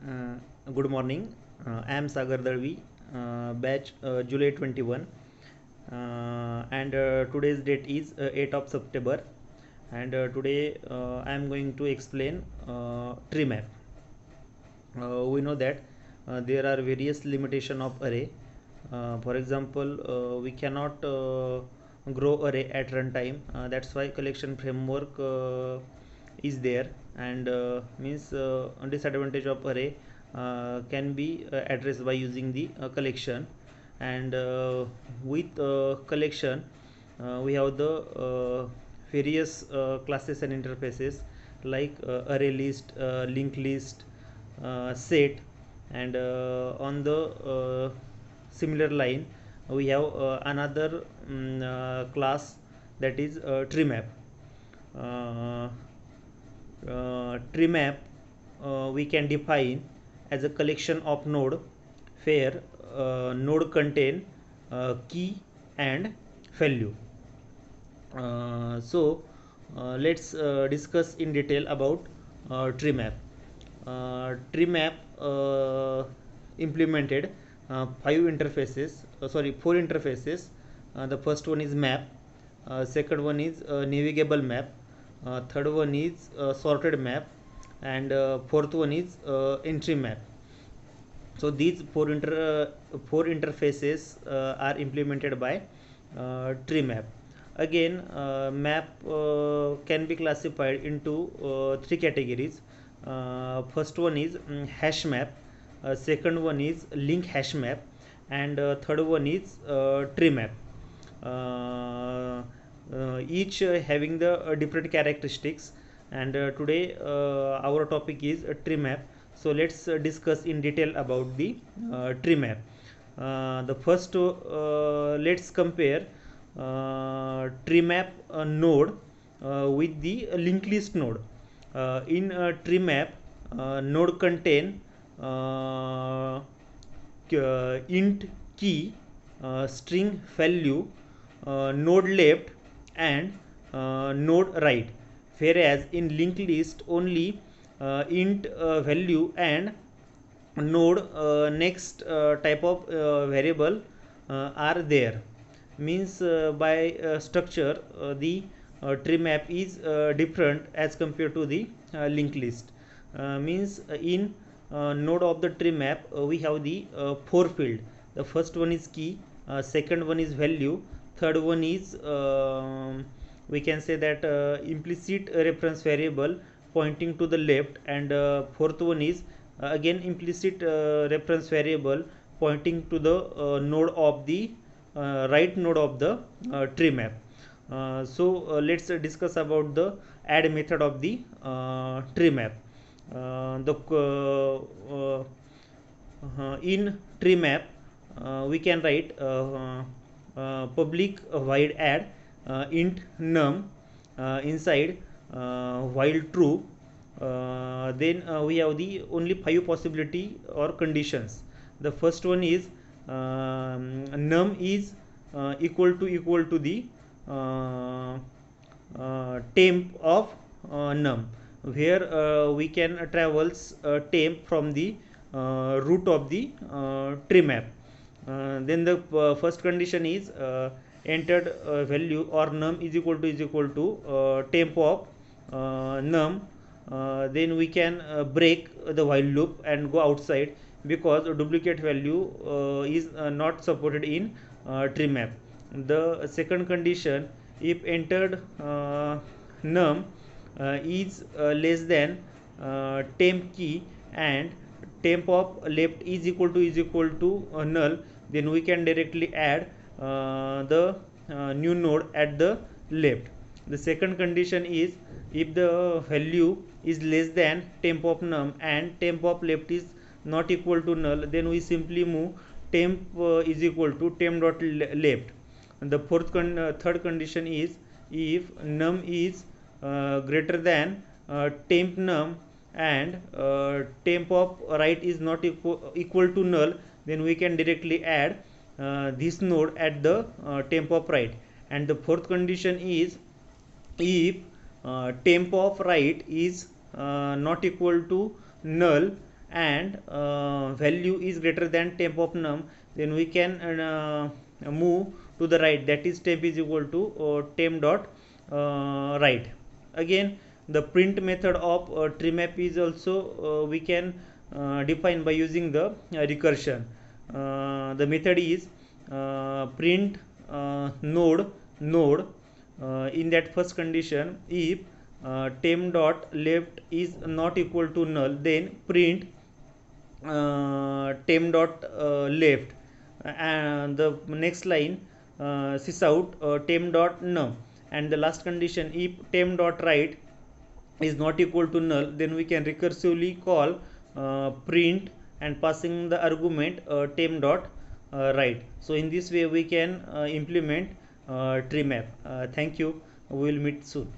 Good morning. I am Sagar Dalvi, batch July 21, and today's date is 8th of September. And today I am going to explain tree map. We know that there are various limitation of array. For example, we cannot grow array at runtime. That's why collection framework is there, and means disadvantage of array can be addressed by using the collection. And with collection we have the various classes and interfaces like array list, linked list, set. And on the similar line we have another class, that is tree map. uh, Tree map we can define as a collection of node where node contain key and value. Let's discuss in detail about tree map. Tree map implemented four interfaces. The first one is map, second one is navigable map, third one is sorted map, and fourth one is entry map. So these four interfaces are implemented by tree map. Again, map can be classified into three categories. First one is hash map, second one is link hash map, and third one is tree map. Each having the different characteristics. And today our topic is tree map. So let's discuss in detail about the tree map. The first let's compare tree map node with the linked list node. In tree map, node contain int key, string value, node left, and node right, whereas in linked list only int value and node next type of variable are there. Means by structure the tree map is different as compared to the linked list. Means in node of the tree map we have the four field. The first one is key, second one is value, third one is we can say that implicit reference variable pointing to the left, and fourth one is again implicit reference variable pointing to the node of the right node of the tree map. Let's discuss about the add method of the tree map. In tree map we can write public void add int num inside while true. Then we have the only five possibility or conditions. The first one is num is equal to the temp of num, where we can travels temp from the root of the tree map. Then the first condition is entered value or num is equal to temp of num. Then we can break the while loop and go outside, because a duplicate value is not supported in tree map. The second condition, if entered num is less than temp key and temp of left is equal to null, then we can directly add the new node at the left. The second condition is if the value is less than temp of num and temp of left is not equal to null, then we simply move temp is equal to temp dot left. And the third condition is if num is greater than temp num and temp of right is not equal to null, then we can directly add this node at the temp of right. And the fourth condition is if temp of right is not equal to null and value is greater than temp of num, then we can move to the right, that is temp is equal to temp dot right. Again, the print method of trimap is also we can define by using the recursion. The method is print node. In that first condition, if temp dot left is not equal to null, then print temp dot left, and the next line sys out temp dot num, and the last condition, if temp dot right is not equal to null, then we can recursively call print and passing the argument temp dot right. So in this way we can implement trimap. Thank you, we will meet soon.